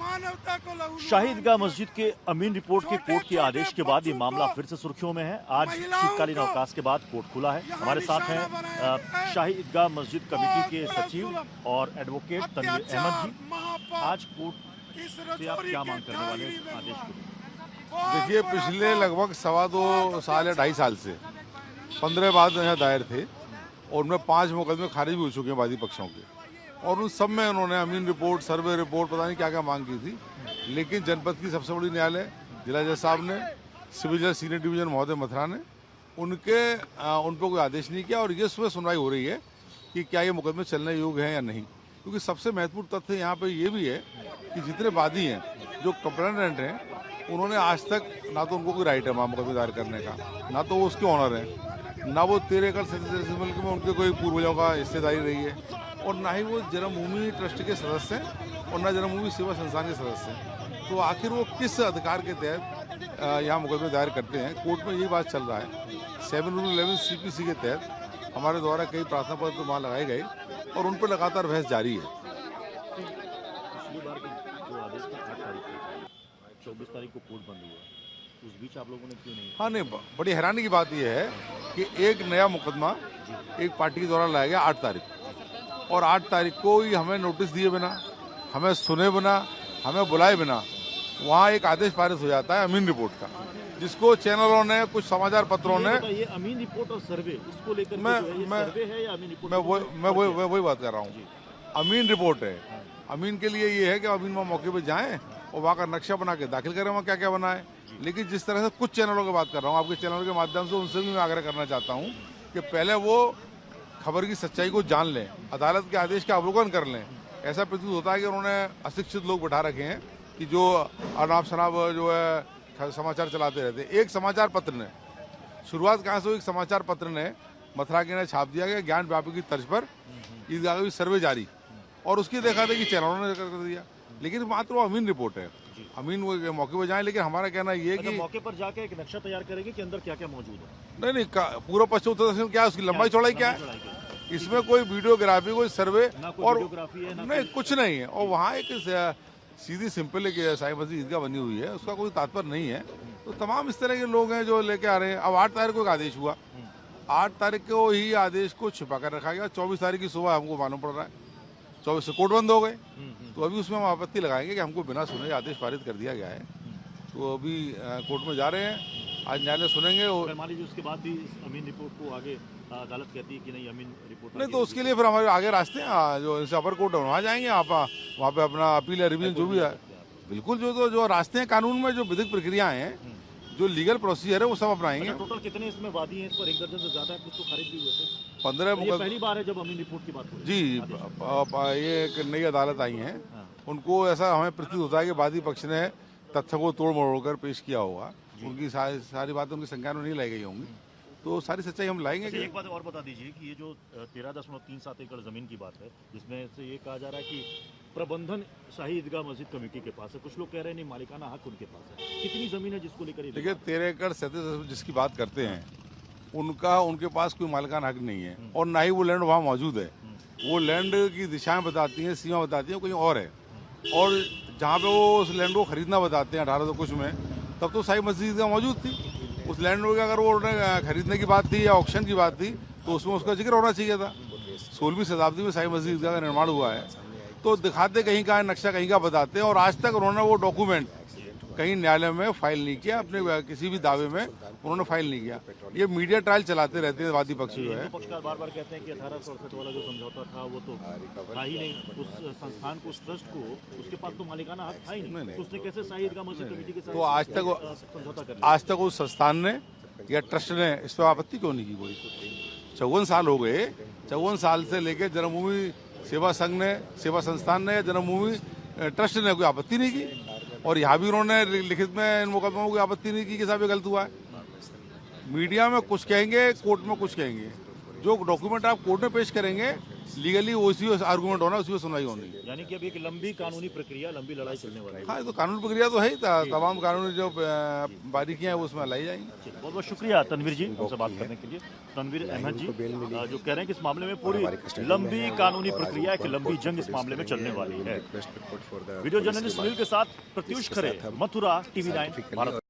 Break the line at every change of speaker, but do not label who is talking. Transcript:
मानवता को लहू
शाही ईदगाह मस्जिद के अमीन रिपोर्ट के कोर्ट के आदेश के बाद ये मामला फिर से सुर्खियों में है। आज शीतकालीन अवकाश के बाद कोर्ट खुला है। हमारे साथ हैं शाही ईदगाह मस्जिद कमेटी के सचिव और एडवोकेट तनवीर अहमद जी। आज कोर्ट से आप क्या मांग करने वाले हैं आदेश को?
देखिए, पिछले लगभग 2.25 साल या 2.5 साल से 15 वाद यहाँ दायर थे और उनमें 5 मुकदमे खारिज भी हो चुके हैं वादी पक्षों के, और उन सब में उन्होंने अमीन रिपोर्ट, सर्वे रिपोर्ट, पता नहीं क्या क्या मांग की थी। लेकिन जनपद की सबसे बड़ी न्यायालय जिला जज साहब ने, सिविल जज सीनियर डिवीजन महोदय मथुरा ने उन पर कोई आदेश नहीं किया। और ये सुबह सुनवाई हो रही है कि क्या ये मुकदमे चलने योग्य हैं या नहीं, क्योंकि सबसे महत्वपूर्ण तथ्य यहाँ पे ये भी है कि जितने वादी हैं, जो कंप्लेनेंट हैं, उन्होंने आज तक ना तो उनको कोई राइट है वहाँ मुकदमे दायर करने का, ना तो वो उसके ऑनर हैं, ना वो 13 एकड़ मिल्क में उनके कोई पूर्वजों का हिस्सेदारी रही है, और ना ही वो जन्मभूमि ट्रस्ट के सदस्य हैं और ना जन्मभूमि सेवा संस्थान के सदस्य हैं। तो आखिर वो किस अधिकार के तहत यहाँ मुकदमे दायर करते हैं? कोर्ट में यही बात चल रहा है। 711 CPC के तहत हमारे द्वारा कई प्रार्थना पत्र वहाँ लगाए गए और उन पर लगातार बहस जारी है।
24 तारीख को कोर्ट बंद हुआ, उस बीच आप लोगों ने क्यों नहीं?
हाँ, नहीं, बड़ी हैरानी की बात यह है कि एक नया मुकदमा एक पार्टी के द्वारा लाया गया 8 तारीख, और 8 तारीख को ही हमें नोटिस दिए बिना, हमें सुने बिना, हमें बुलाए बिना वहाँ एक आदेश पारित हो जाता है अमीन रिपोर्ट का, जिसको चैनलों ने, कुछ समाचार पत्रों ने,
ये अमीन रिपोर्ट और सर्वे, इसको लेकर
मैं वही बात कर रहा हूँ। अमीन रिपोर्ट है, अमीन के लिए ये है कि अमीन वहाँ मौके पे जाएं और वहाँ का नक्शा बना के दाखिल करें, वहाँ क्या क्या बना है। लेकिन जिस तरह से कुछ चैनलों की बात कर रहा हूँ, आपके चैनल के माध्यम से उनसे भी मैं आग्रह करना चाहता हूँ कि पहले वो खबर की सच्चाई को जान लें, अदालत के आदेश का अवलोकन कर लें। ऐसा प्रतीत होता है कि उन्होंने अशिक्षित लोग बैठा रखे हैं कि जो अनाप शनाप जो है समाचार चलाते रहते हैं। एक समाचार पत्र ने, शुरुआत कहाँ से हुई? एक समाचार पत्र ने मथुरा के ने छाप दिया गया ज्ञान व्यापी की तर्ज पर ईदगाह की सर्वे जारी, और उसकी देखा देखी चैनलों ने कर दिया। लेकिन मात्र वो अमीन रिपोर्ट है, अमीन वो मौके पर जाए। लेकिन हमारा कहना ये कि
मौके पर जाके एक नक्शा तैयार करेंगे कि अंदर क्या क्या मौजूद है।
नहीं, पूरा पश्चिम उत्तर दक्षिण क्या है, उसकी लंबाई चौड़ाई क्या है, इसमें कोई वीडियोग्राफी, कोई सर्वे और नहीं, कुछ नहीं है। और वहाँ एक सीधी सिंपल एक शाही मस्जिद ईदगाह बनी हुई है, उसका कोई तात्पर्य नहीं है। तो तमाम इस तरह के लोग हैं जो लेके आ रहे हैं। अब 8 तारीख को एक आदेश हुआ, 8 तारीख को ही आदेश को छिपा कर रखा गया। 24 तारीख की सुबह हमको मालूम पड़ रहा है 24 से कोर्ट बंद हो गए। तो अभी उसमें हम आपत्ति लगाएंगे कि हमको बिना सुने आदेश पारित कर दिया गया है। तो अभी कोर्ट में जा रहे हैं, आज न्यायालय सुनेंगे। और
मान लीजिए उसके बाद भी अमीन रिपोर्ट को आगे अदालत कहती है कि नहीं अमीन रिपोर्ट
नहीं, तो उसके लिए फिर हमारे आगे रास्ते हैं, जो इनसे अपर कोर्ट है वहाँ जाएंगे। आप वहाँ पे अपना अपील या रिवीजन जो भी है, बिल्कुल जो रास्ते हैं कानून में, जो विधिक प्रक्रियाएं हैं, जो लीगल प्रोसीजर है, वो सब अपनाएंगे।
टोटल कितने इसमें वादी हैं? इस पर 1 दर्जन से ज्यादा है, कुछ तो खारिज भी हुए थे।
15
मुकदमे। पहली बार है जब अमीन रिपोर्ट की बात हो रही
जी, ये एक नई अदालत आई है, उनको ऐसा हमें प्रतीत होता है कि वादी पक्ष ने तथ्य को तोड़ मरोड़ कर पेश किया होगा। उनकी सारी बातें उनकी संज्ञान में नहीं लाई गई होंगी, तो सारी सच्चाई हम लाएंगे।
एक बात और बता दीजिए कि ये जो 13.37 एकड़ जमीन की बात है, जिसमें से ये कहा जा रहा है कि प्रबंधन शाही ईदगाह मस्जिद कमेटी के पास है, कुछ लोग कह रहे हैं नहीं, मालिकाना हक उनके पास है। कितनी जमीन है जिसको लेकर?
देखिए, 13 एकड़ 37 जिसकी बात करते हैं, उनके पास कोई मालिकाना हक नहीं है, और ना ही वो लैंड वहाँ मौजूद है। वो लैंड की दिशाएं बताती हैं, सीमा बताती हैं, कहीं और है। और जहाँ पे वो उस लैंड को खरीदना बताते हैं 1800 कुछ में, तब तो शाही मस्जिद का मौजूद थी। उस लैंड को अगर वो खरीदने की बात थी या ऑक्शन की बात थी, तो उसमें उसका जिक्र होना चाहिए था। 16वीं शताब्दी में शाही मस्जिद का निर्माण हुआ है, तो दिखाते कहीं का नक्शा कहीं का बताते हैं। और आज तक उन्होंने वो डॉक्यूमेंट कहीं न्यायालय में फाइल नहीं किया, अपने किसी भी दावे में उन्होंने फाइल नहीं किया। ये मीडिया ट्रायल चलाते रहते हैं वादी पक्ष जो है।
पक्षकार बार-बार कहते हैं कि 1868 वाला जो समझौता था वो तो था ही नहीं, उस संस्थान को, उस ट्रस्ट को, उसके पास तो मालिकाना हक था ही नहीं। तो उसने कैसे शाही ईदगाह मस्जिद कमेटी के साथ
तो आज तक उस संस्थान ने या ट्रस्ट ने इस पर आपत्ति क्यों नहीं की? कोई 54 साल हो गए, 54 साल से लेकर जन्मभूमि सेवा संघ ने, सेवा संस्थान ने या जन्मभूमि ट्रस्ट ने कोई आपत्ति नहीं की। और यहाँ भी उन्होंने लिखित में इन मुकदमों की आपत्ति नहीं की कि साहब ये गलत हुआ है। मीडिया में कुछ कहेंगे, कोर्ट में कुछ कहेंगे। जो डॉक्यूमेंट आप कोर्ट में पेश करेंगे लीगली उसी आर्गूमेंट होना, उसी में सुनवाई होनी है।
यानी कि अभी एक लंबी कानूनी प्रक्रिया, लंबी लड़ाई चलने वाली है।
हाँ, ये तो कानूनी प्रक्रिया तो है ही, तमाम कानूनी जो बारीकियां हैं वो उसमें लाई जाएंगी।
बहुत बहुत शुक्रिया तनवीर जी हमसे बात करने के लिए। तनवीर अहमद जी जो कह रहे हैं कि इस मामले में पूरी लंबी कानूनी प्रक्रिया, एक लंबी जंग इस मामले में चलने वाली है। वीडियो जर्नलिस्ट सुनील के साथ प्रत्युष खरे, मथुरा, TV9 भारत।